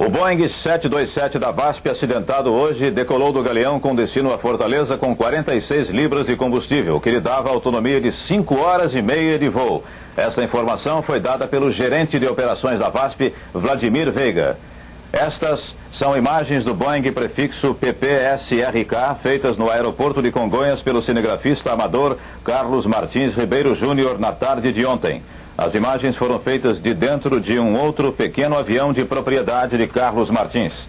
O Boeing 727 da VASP, acidentado hoje, decolou do Galeão com destino à Fortaleza com 46 libras de combustível, que lhe dava autonomia de 5 horas e meia de voo. Essa informação foi dada pelo gerente de operações da VASP, Vladimir Veiga. Estas são imagens do Boeing prefixo PPSRK, feitas no aeroporto de Congonhas pelo cinegrafista amador Carlos Martins Ribeiro Júnior na tarde de ontem. As imagens foram feitas de dentro de um outro pequeno avião de propriedade de Carlos Martins.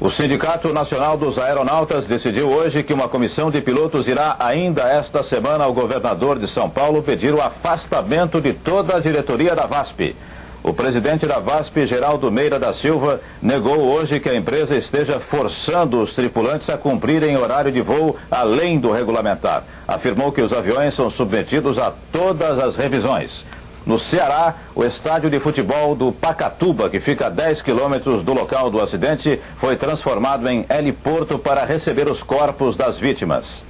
O Sindicato Nacional dos Aeronautas decidiu hoje que uma comissão de pilotos irá ainda esta semana ao governador de São Paulo pedir o afastamento de toda a diretoria da VASP. O presidente da VASP, Geraldo Meira da Silva, negou hoje que a empresa esteja forçando os tripulantes a cumprirem horário de voo além do regulamentar. Afirmou que os aviões são submetidos a todas as revisões. No Ceará, o estádio de futebol do Pacatuba, que fica a 10 quilômetros do local do acidente, foi transformado em heliporto para receber os corpos das vítimas.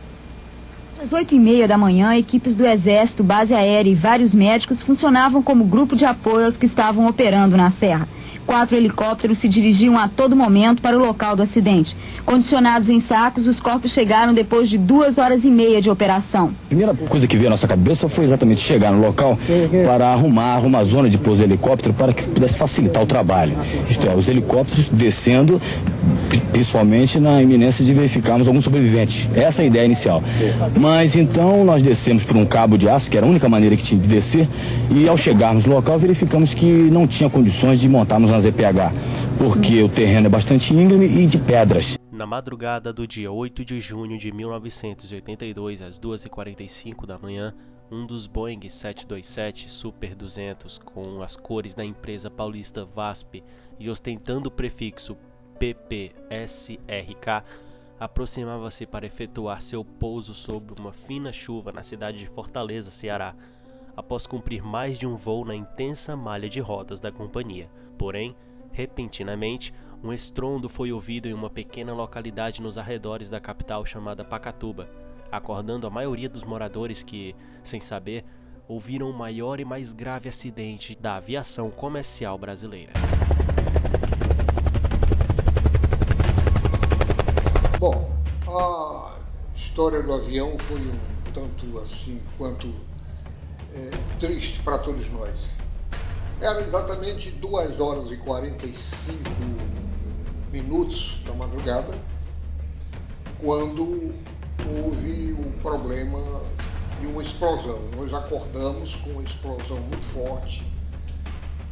Às 8h30 da manhã, equipes do Exército, base aérea e vários médicos funcionavam como grupo de apoio aos que estavam operando na serra. 4 helicópteros se dirigiam a todo momento para o local do acidente. Condicionados em sacos, os corpos chegaram depois de 2h30 de operação. A primeira coisa que veio à nossa cabeça foi exatamente chegar no local para arrumar uma zona de pouso de helicóptero para que pudesse facilitar o trabalho. Isto é, os helicópteros descendo, principalmente na iminência de verificarmos alguns sobreviventes. Essa é a ideia inicial. Mas então nós descemos por um cabo de aço, que era a única maneira que tinha de descer, e ao chegarmos no local verificamos que não tinha condições de montarmos uma ZPH, porque o terreno é bastante íngreme e de pedras. Na madrugada do dia 8 de junho de 1982, às 2h45 da manhã, um dos Boeing 727 Super 200, com as cores da empresa paulista VASP e ostentando o prefixo PPSRK, aproximava-se para efetuar seu pouso sob uma fina chuva na cidade de Fortaleza, Ceará, após cumprir mais de um voo na intensa malha de rodas da companhia. Porém, repentinamente, um estrondo foi ouvido em uma pequena localidade nos arredores da capital chamada Pacatuba, acordando a maioria dos moradores que, sem saber, ouviram o maior e mais grave acidente da aviação comercial brasileira. Bom, a história do avião foi um tanto assim quanto triste para todos nós. Era exatamente 2h45 da madrugada quando houve o problema de uma explosão. Nós acordamos com uma explosão muito forte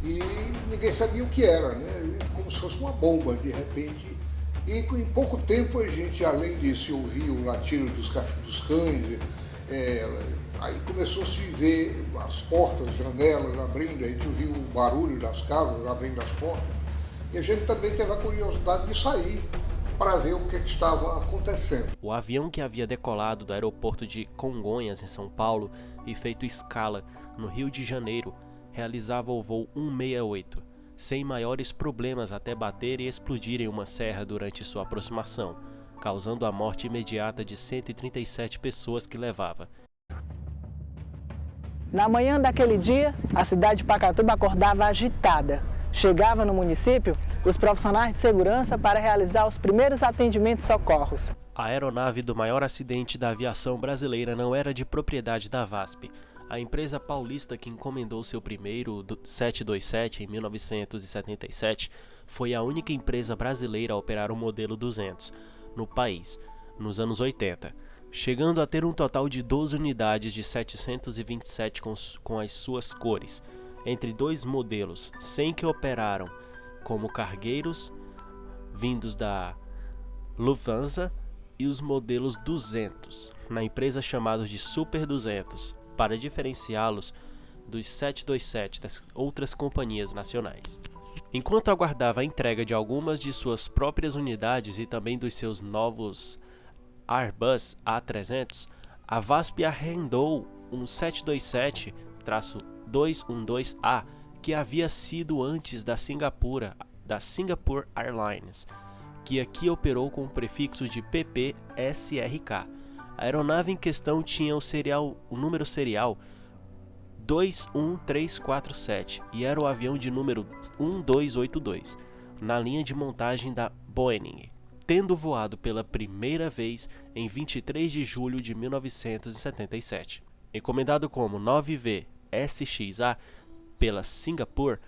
e ninguém sabia o que era, né? Como se fosse uma bomba de repente. E em pouco tempo a gente, além disso, ouvia o latido dos cães, aí começou a se ver as portas, janelas abrindo, a gente ouviu o barulho das casas abrindo as portas, e a gente também teve a curiosidade de sair para ver o que estava acontecendo. O avião, que havia decolado do aeroporto de Congonhas, em São Paulo, e feito escala no Rio de Janeiro, realizava o voo 168, sem maiores problemas até bater e explodir em uma serra durante sua aproximação, causando a morte imediata de 137 pessoas que levava. Na manhã daquele dia, a cidade de Pacatuba acordava agitada. Chegava no município os profissionais de segurança para realizar os primeiros atendimentos e socorros. A aeronave do maior acidente da aviação brasileira não era de propriedade da VASP. A empresa paulista que encomendou seu primeiro 727 em 1977 foi a única empresa brasileira a operar o modelo 200 no país, nos anos 80. Chegando a ter um total de 12 unidades de 727 com as suas cores, entre 2 modelos, 100 que operaram como cargueiros vindos da Lufthansa e os modelos 200, na empresa chamados de Super 200, para diferenciá-los dos 727 das outras companhias nacionais. Enquanto aguardava a entrega de algumas de suas próprias unidades e também dos seus novos Airbus A300, a VASP arrendou um 727-212A que havia sido antes da Singapore Airlines, que aqui operou com o prefixo de PPSRK. A aeronave em questão tinha o número serial 21347 e era o avião de número 1282, na linha de montagem da Boeing, tendo voado pela primeira vez em 23 de julho de 1977. Encomendado como 9V SXA pela Singapore,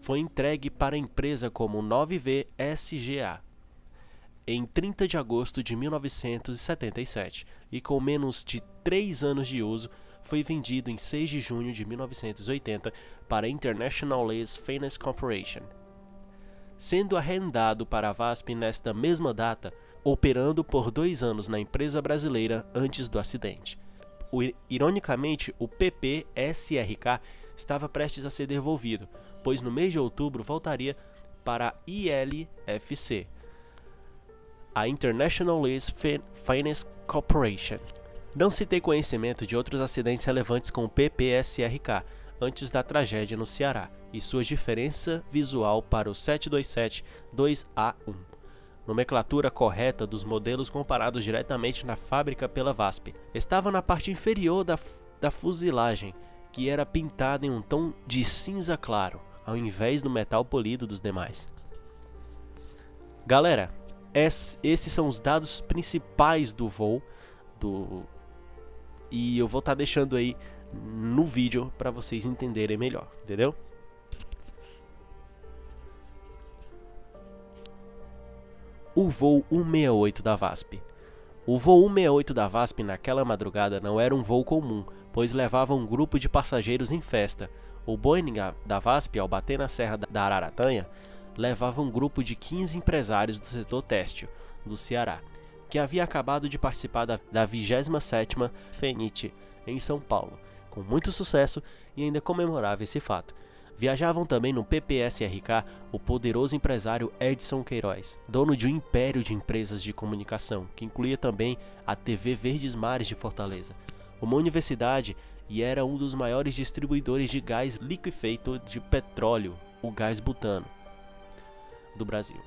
foi entregue para a empresa como 9V SGA em 30 de agosto de 1977 e com menos de 3 anos de uso, foi vendido em 6 de junho de 1980 para a International Lace Finance Corporation, sendo arrendado para a VASP nesta mesma data, operando por 2 anos na empresa brasileira antes do acidente. Ironicamente, o PP-SRK estava prestes a ser devolvido, pois no mês de outubro voltaria para a ILFC, a International Lace Finance Corporation. Não se tem conhecimento de outros acidentes relevantes com o PP-SRK antes da tragédia no Ceará e sua diferença visual para o 727-2A1. Nomenclatura correta dos modelos comparados diretamente na fábrica pela VASP. Estava na parte inferior da fuselagem, que era pintada em um tom de cinza claro, ao invés do metal polido dos demais. Galera, esses são os dados principais do voo, e eu vou estar deixando aí no vídeo para vocês entenderem melhor, entendeu? O voo 168 da VASP. O voo 168 da VASP naquela madrugada não era um voo comum, pois levava um grupo de passageiros em festa. O Boeing da VASP, ao bater na Serra da Araratanha, levava um grupo de 15 empresários do setor têxtil do Ceará, que havia acabado de participar da 27ª FENIT em São Paulo, com muito sucesso, e ainda comemorava esse fato. Viajavam também no PP-SRK o poderoso empresário Edson Queiroz, dono de um império de empresas de comunicação, que incluía também a TV Verdes Mares de Fortaleza, uma universidade, e era um dos maiores distribuidores de gás liquefeito de petróleo, o gás butano, do Brasil.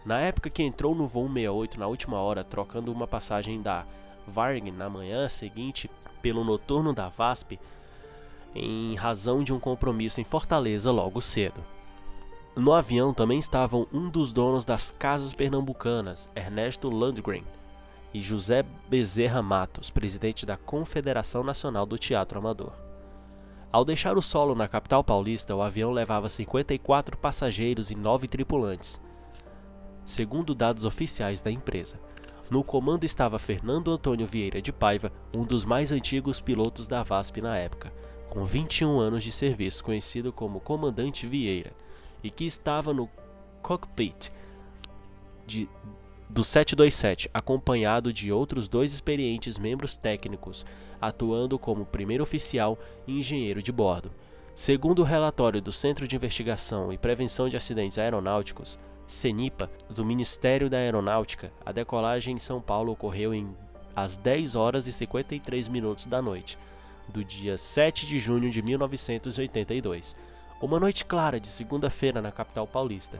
Na época que entrou no voo 168 na última hora, trocando uma passagem da Varg na manhã seguinte pelo noturno da VASP, em razão de um compromisso em Fortaleza logo cedo. No avião também estavam um dos donos das casas pernambucanas, Ernesto Landgren, e José Bezerra Matos, presidente da Confederação Nacional do Teatro Amador. Ao deixar o solo na capital paulista, o avião levava 54 passageiros e 9 tripulantes, segundo dados oficiais da empresa. No comando estava Fernando Antônio Vieira de Paiva, um dos mais antigos pilotos da VASP na época, com 21 anos de serviço, conhecido como Comandante Vieira, e que estava no cockpit do 727, acompanhado de outros 2 experientes membros técnicos, atuando como primeiro oficial e engenheiro de bordo. Segundo o relatório do Centro de Investigação e Prevenção de Acidentes Aeronáuticos, CENIPA, do Ministério da Aeronáutica, a decolagem em São Paulo ocorreu às 10 horas e 53 minutos da noite, do dia 7 de junho de 1982, uma noite clara de segunda-feira na capital paulista.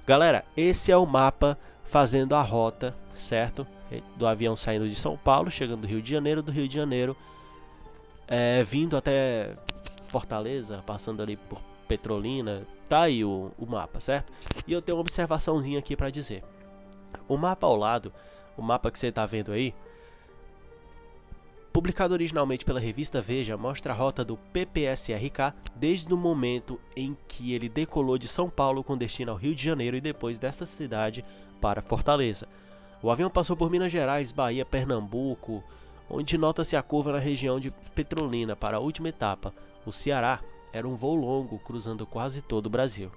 Galera, esse é o mapa fazendo a rota, certo? Do avião saindo de São Paulo, chegando do Rio de Janeiro, vindo até Fortaleza, passando ali por Petrolina. Tá aí o mapa, certo? E eu tenho uma observaçãozinha aqui para dizer. O mapa ao lado, o mapa que você tá vendo aí, publicado originalmente pela revista Veja, mostra a rota do PP-SRK desde o momento em que ele decolou de São Paulo com destino ao Rio de Janeiro e depois desta cidade para Fortaleza. O avião passou por Minas Gerais, Bahia, Pernambuco, onde nota-se a curva na região de Petrolina para a última etapa, o Ceará. Era um voo longo, cruzando quase todo o Brasil.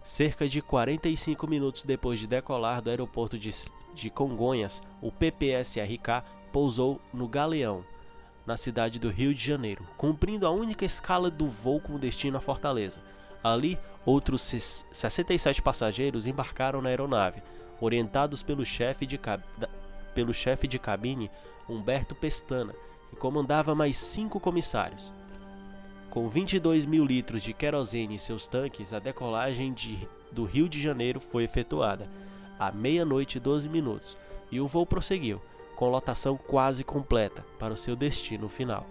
Cerca de 45 minutos depois de decolar do aeroporto de Congonhas, o PP-SRK pousou no Galeão, na cidade do Rio de Janeiro, cumprindo a única escala do voo com destino a Fortaleza. Ali, outros 67 passageiros embarcaram na aeronave, orientados pelo chefe de cabine, Humberto Pestana, que comandava mais 5 comissários. Com 22 mil litros de querosene em seus tanques, a decolagem do Rio de Janeiro foi efetuada à meia-noite e 12 minutos, e o voo prosseguiu, com lotação quase completa, para o seu destino final.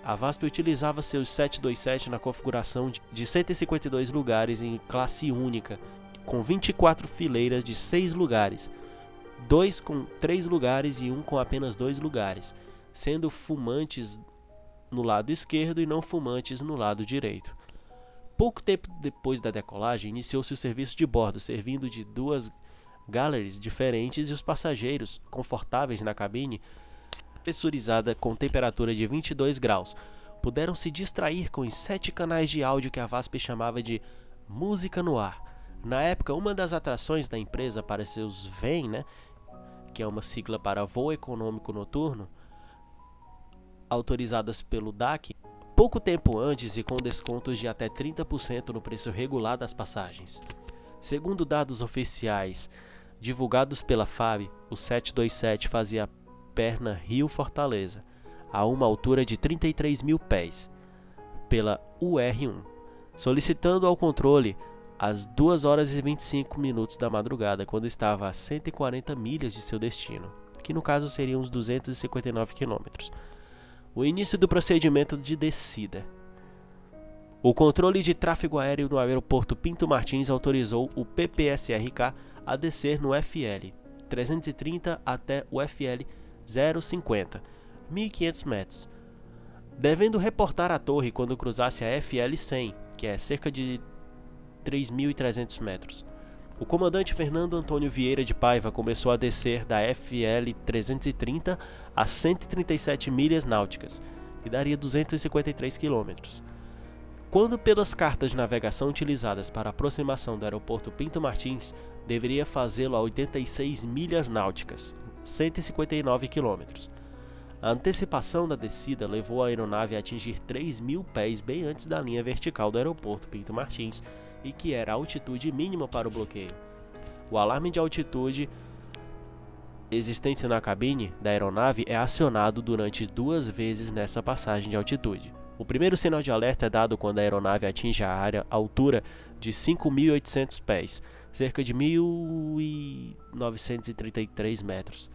A VASP utilizava seus 727 na configuração de 152 lugares em classe única, com 24 fileiras de 6 lugares, 2 com 3 lugares e 1 com apenas 2 lugares, sendo fumantes no lado esquerdo e não fumantes no lado direito. Pouco tempo depois da decolagem, iniciou-se o serviço de bordo, servindo de 2 galleries diferentes e os passageiros, confortáveis na cabine, pressurizada com temperatura de 22 graus, puderam se distrair com os 7 canais de áudio que a VASP chamava de música no ar. Na época, uma das atrações da empresa para seus VEN, que é uma sigla para Voo Econômico Noturno, autorizadas pelo DAC, pouco tempo antes e com descontos de até 30% no preço regular das passagens. Segundo dados oficiais divulgados pela FAB, o 727 fazia perna Rio-Fortaleza, a uma altura de 33 mil pés, pela UR1, solicitando ao controle às 2 horas e 25 minutos da madrugada, quando estava a 140 milhas de seu destino, que no caso seriam uns 259 quilômetros. O início do procedimento de descida. O controle de tráfego aéreo no aeroporto Pinto Martins autorizou o PPSRK a descer no FL 330 até o FL 050, 1.500 metros, devendo reportar a torre quando cruzasse a FL 100, que é cerca de 3.300 metros. O comandante Fernando Antônio Vieira de Paiva começou a descer da FL 330 a 137 milhas náuticas, que daria 253 quilômetros. Quando pelas cartas de navegação utilizadas para a aproximação do aeroporto Pinto Martins, deveria fazê-lo a 86 milhas náuticas, 159 quilômetros. A antecipação da descida levou a aeronave a atingir 3.000 pés bem antes da linha vertical do aeroporto Pinto Martins, e que era a altitude mínima para o bloqueio. O alarme de altitude existente na cabine da aeronave é acionado durante 2 vezes nessa passagem de altitude. O primeiro sinal de alerta é dado quando a aeronave atinge a altura de 5.800 pés, cerca de 1.933 metros.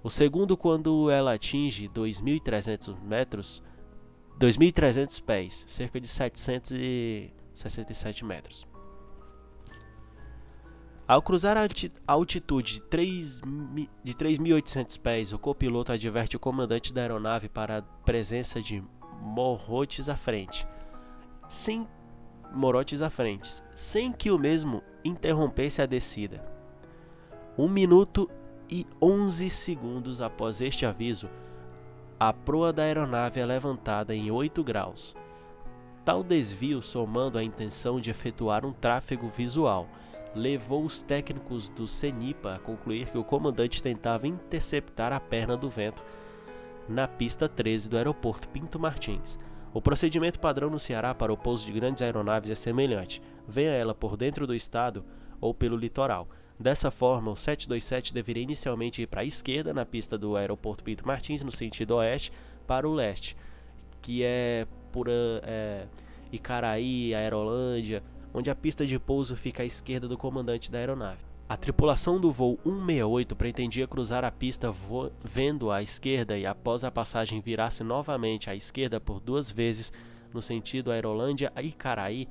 O segundo quando ela atinge 2.300 pés, cerca de 767 metros. Ao cruzar a altitude de 3.800 pés, o copiloto adverte o comandante da aeronave para a presença de morotes à frente, sem que o mesmo interrompesse a descida. 1 minuto e 11 segundos após este aviso, a proa da aeronave é levantada em 8 graus. Tal desvio, somando a intenção de efetuar um tráfego visual, levou os técnicos do CENIPA a concluir que o comandante tentava interceptar a perna do vento na pista 13 do aeroporto Pinto Martins. O procedimento padrão no Ceará para o pouso de grandes aeronaves é semelhante, venha ela por dentro do estado ou pelo litoral. Dessa forma, o 727 deveria inicialmente ir para a esquerda na pista do aeroporto Pinto Martins, no sentido oeste, para o leste, que é por Icaraí, Aerolândia, onde a pista de pouso fica à esquerda do comandante da aeronave. A tripulação do voo 168 pretendia cruzar a pista vendo à esquerda e após a passagem virar-se novamente à esquerda por 2 vezes no sentido Aerolândia a Icaraí,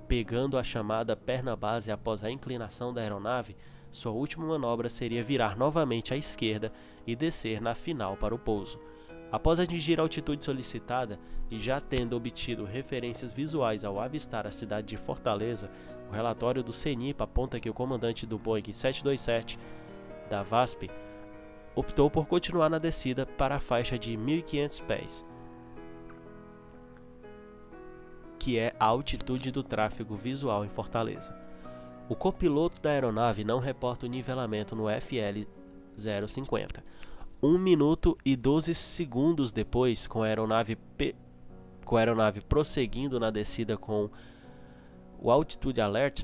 pegando a chamada perna base após a inclinação da aeronave. Sua última manobra seria virar novamente à esquerda e descer na final para o pouso. Após atingir a altitude solicitada e já tendo obtido referências visuais ao avistar a cidade de Fortaleza, o relatório do CENIPA aponta que o comandante do Boeing 727 da VASP optou por continuar na descida para a faixa de 1.500 pés, que é a altitude do tráfego visual em Fortaleza. O copiloto da aeronave não reporta o nivelamento no FL 050. 1 minuto e 12 segundos depois, com a aeronave prosseguindo na descida com o Altitude Alert,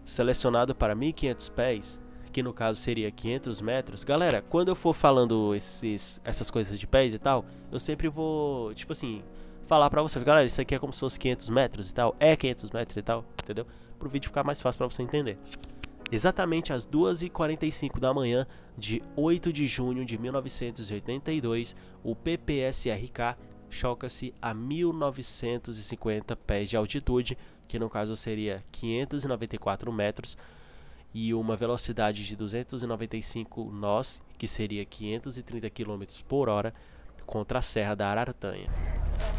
selecionado para 1.500 pés, que no caso seria 500 metros. Galera, quando eu for falando essas coisas de pés e tal, eu sempre vou, falar pra vocês, galera, isso aqui é como se fosse 500 metros e tal, é 500 metros e tal, entendeu? Pro vídeo ficar mais fácil pra você entender. Exatamente às 2h45 da manhã de 8 de junho de 1982, o PPSRK choca-se a 1.950 pés de altitude, que no caso seria 594 metros, e uma velocidade de 295 nós, que seria 530 km por hora, contra a Serra da Aratanha.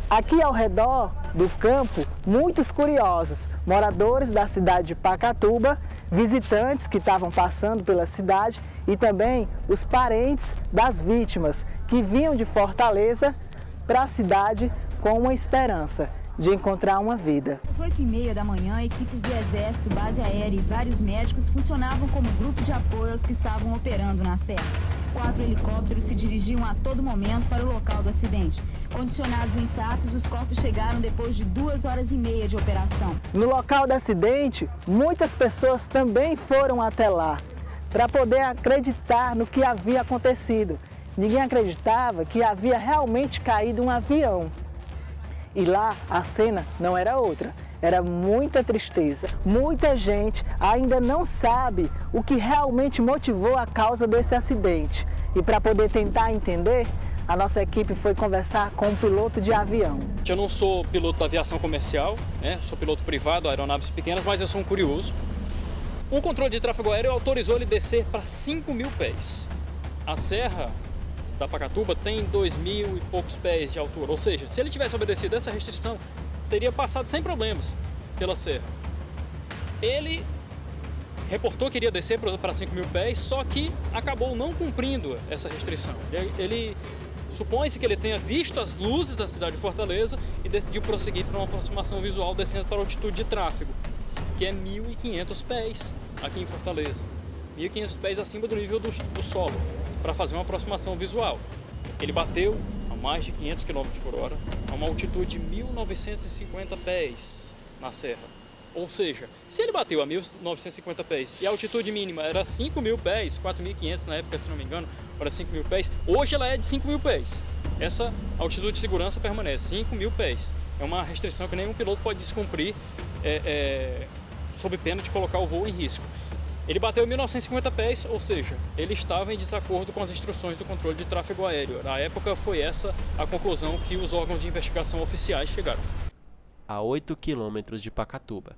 Aqui ao redor do campo, muitos curiosos, moradores da cidade de Pacatuba, visitantes que estavam passando pela cidade e também os parentes das vítimas que vinham de Fortaleza para a cidade com uma esperança de encontrar uma vida. Às 8h30 da manhã, equipes do Exército, base aérea e vários médicos funcionavam como grupo de apoio aos que estavam operando na serra. 4 helicópteros se dirigiam a todo momento para o local do acidente. Condicionados em sacos, os corpos chegaram depois de 2h30 de operação. No local do acidente, muitas pessoas também foram até lá para poder acreditar no que havia acontecido. Ninguém acreditava que havia realmente caído um avião. E lá a cena não era outra, era muita tristeza. Muita gente ainda não sabe o que realmente motivou a causa desse acidente. E para poder tentar entender, a nossa equipe foi conversar com um piloto de avião. Eu não sou piloto da aviação comercial, sou piloto privado, aeronaves pequenas, mas eu sou um curioso. O controle de tráfego aéreo autorizou ele descer para 5.000 pés. A serra da Pacatuba tem 2.000 e poucos pés de altura, ou seja, se ele tivesse obedecido essa restrição, teria passado sem problemas pela serra. Ele reportou que iria descer para 5.000 pés, só que acabou não cumprindo essa restrição. Ele supõe-se que ele tenha visto as luzes da cidade de Fortaleza e decidiu prosseguir para uma aproximação visual descendo para a altitude de tráfego, que é 1.500 pés aqui em Fortaleza, 1.500 pés acima do nível do solo, para fazer uma aproximação visual. Ele bateu a mais de 500 km por hora, a uma altitude de 1.950 pés na serra. Ou seja, se ele bateu a 1.950 pés e a altitude mínima era 5.000 pés, 4.500 na época, se não me engano, para 5.000 pés, hoje ela é de 5.000 pés. Essa altitude de segurança permanece, 5.000 pés. É uma restrição que nenhum piloto pode descumprir sob pena de colocar o voo em risco. Ele bateu 1.950 pés, ou seja, ele estava em desacordo com as instruções do controle de tráfego aéreo. Na época foi essa a conclusão que os órgãos de investigação oficiais chegaram. A 8 quilômetros de Pacatuba,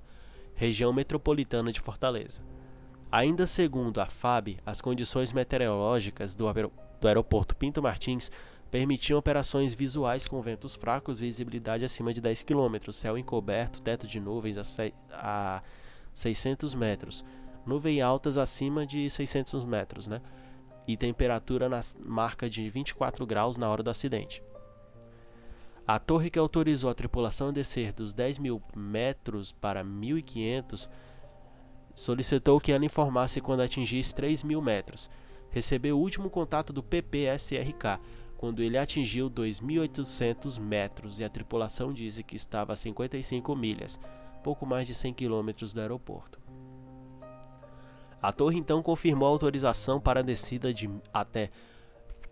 região metropolitana de Fortaleza. Ainda segundo a FAB, as condições meteorológicas do aeroporto Pinto Martins permitiam operações visuais com ventos fracos, visibilidade acima de 10 km, céu encoberto, teto de nuvens a 600 metros, nuvens altas acima de 600 metros, e temperatura na marca de 24 graus na hora do acidente. A torre que autorizou a tripulação a descer dos 10.000 metros para 1.500 solicitou que ela informasse quando atingisse 3.000 metros. Recebeu o último contato do PPSRK, quando ele atingiu 2.800 metros e a tripulação disse que estava a 55 milhas, pouco mais de 100 quilômetros do aeroporto. A torre então confirmou a autorização para a descida de até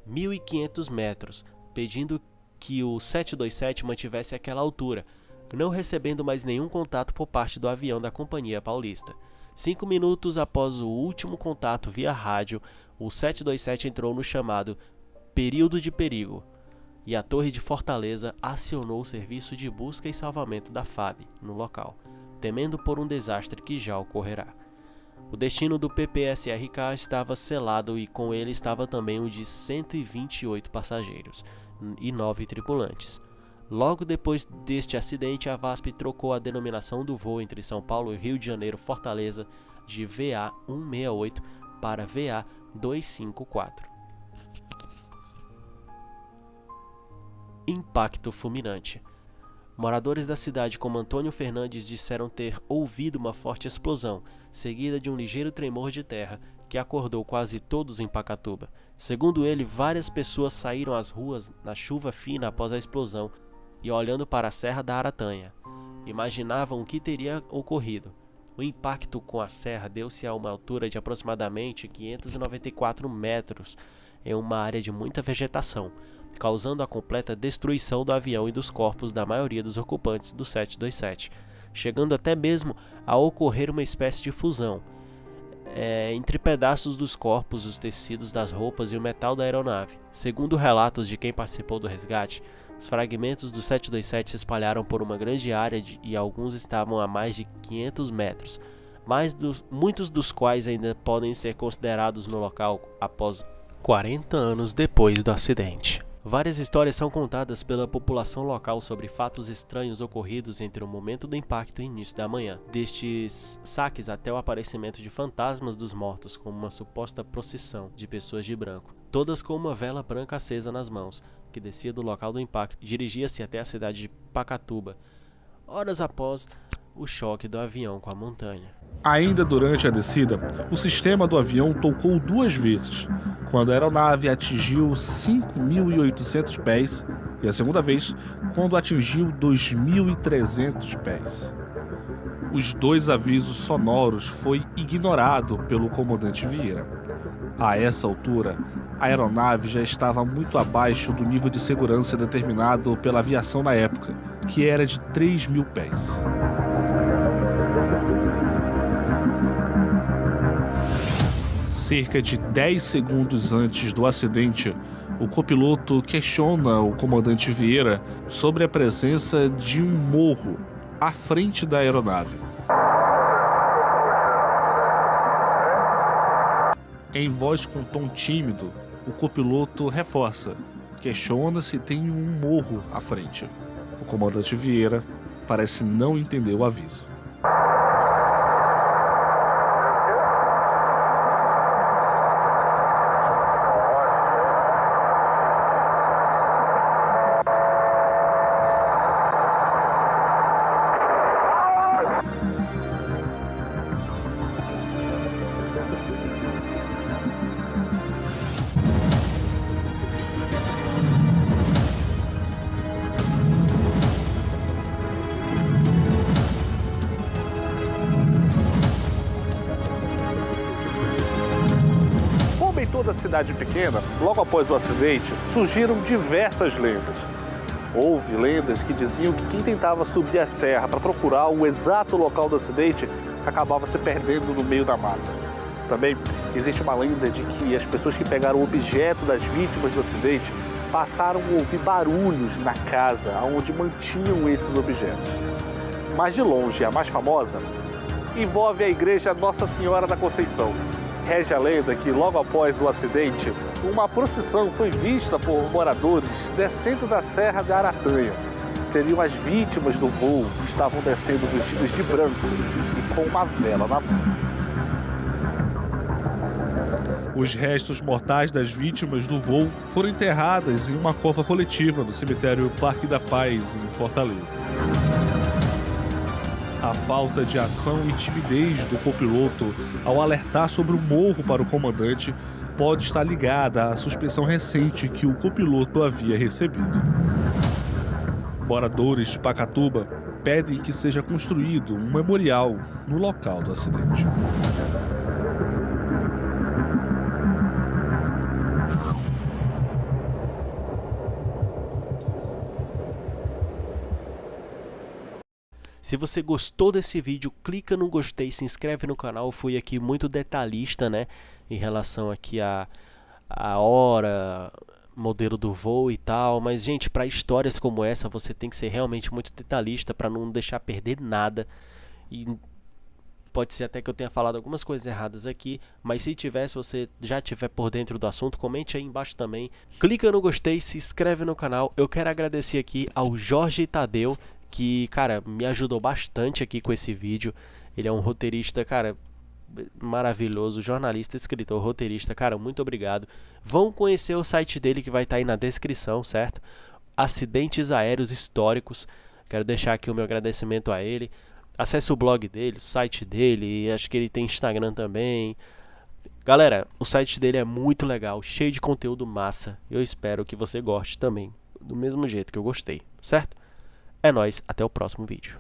1.500 metros, pedindo que o 727 mantivesse aquela altura, não recebendo mais nenhum contato por parte do avião da Companhia Paulista. 5 minutos após o último contato via rádio, o 727 entrou no chamado período de perigo e a torre de Fortaleza acionou o serviço de busca e salvamento da FAB no local, temendo por um desastre que já ocorrerá. O destino do PPSRK estava selado e com ele estava também o de 128 passageiros e 9 tripulantes. Logo depois deste acidente, a VASP trocou a denominação do voo entre São Paulo e Rio de Janeiro Fortaleza de VA168 para VA254. Impacto fulminante. Moradores da cidade como Antônio Fernandes disseram ter ouvido uma forte explosão, seguida de um ligeiro tremor de terra que acordou quase todos em Pacatuba. Segundo ele, várias pessoas saíram às ruas na chuva fina após a explosão e olhando para a Serra da Aratanha. Imaginavam o que teria ocorrido. O impacto com a serra deu-se a uma altura de aproximadamente 594 metros em uma área de muita vegetação, causando a completa destruição do avião e dos corpos da maioria dos ocupantes do 727, chegando até mesmo a ocorrer uma espécie de fusão. entre pedaços dos corpos, os tecidos das roupas e o metal da aeronave. Segundo relatos de quem participou do resgate, os fragmentos do 727 se espalharam por uma grande área e alguns estavam a mais de 500 metros, muitos dos quais ainda podem ser considerados no local após 40 anos depois do acidente. Várias histórias são contadas pela população local sobre fatos estranhos ocorridos entre o momento do impacto e o início da manhã, destes saques até o aparecimento de fantasmas dos mortos, como uma suposta procissão de pessoas de branco, todas com uma vela branca acesa nas mãos, que descia do local do impacto e dirigia-se até a cidade de Pacatuba, horas após o choque do avião com a montanha. Ainda durante a descida, o sistema do avião tocou 2 vezes, quando a aeronave atingiu 5.800 pés e a segunda vez, quando atingiu 2.300 pés. Os 2 avisos sonoros foi ignorado pelo comandante Vieira. A essa altura, a aeronave já estava muito abaixo do nível de segurança determinado pela aviação na época, que era de 3.000 pés. Cerca de 10 segundos antes do acidente, o copiloto questiona o comandante Vieira sobre a presença de um morro à frente da aeronave. Em voz com tom tímido, o copiloto reforça, questiona se tem um morro à frente. O comandante Vieira parece não entender o aviso. Toda cidade pequena, logo após o acidente, surgiram diversas lendas. Houve lendas que diziam que quem tentava subir a serra para procurar o exato local do acidente acabava se perdendo no meio da mata. Também existe uma lenda de que as pessoas que pegaram o objeto das vítimas do acidente passaram a ouvir barulhos na casa onde mantinham esses objetos. Mas de longe, a mais famosa envolve a igreja Nossa Senhora da Conceição. Rege a lenda que, logo após o acidente, uma procissão foi vista por moradores descendo da Serra da Aratanha. Seriam as vítimas do voo que estavam descendo vestidos de branco e com uma vela na mão. Os restos mortais das vítimas do voo foram enterradas em uma cova coletiva no cemitério Parque da Paz, em Fortaleza. A falta de ação e timidez do copiloto ao alertar sobre o morro para o comandante pode estar ligada à suspensão recente que o copiloto havia recebido. Moradores de Pacatuba pedem que seja construído um memorial no local do acidente. Se você gostou desse vídeo, clica no gostei, se inscreve no canal. Eu fui aqui muito detalhista, né, em relação aqui a hora, modelo do voo e tal. Mas, gente, para histórias como essa, você tem que ser realmente muito detalhista para não deixar perder nada. E pode ser até que eu tenha falado algumas coisas erradas aqui, mas se você já estiver por dentro do assunto, comente aí embaixo também. Clica no gostei, se inscreve no canal. Eu quero agradecer aqui ao Jorge Tadeu, que, cara, me ajudou bastante aqui com esse vídeo. Ele é um roteirista, cara, maravilhoso, jornalista, escritor, roteirista, cara, muito obrigado. Vão conhecer o site dele que vai estar aí na descrição, certo? Acidentes Aéreos Históricos. Quero deixar aqui o meu agradecimento a ele. Acesse o blog dele, o site dele, acho que ele tem Instagram também. Galera, o site dele é muito legal, cheio de conteúdo massa. Eu espero que você goste também, do mesmo jeito que eu gostei, certo? É nóis, até o próximo vídeo.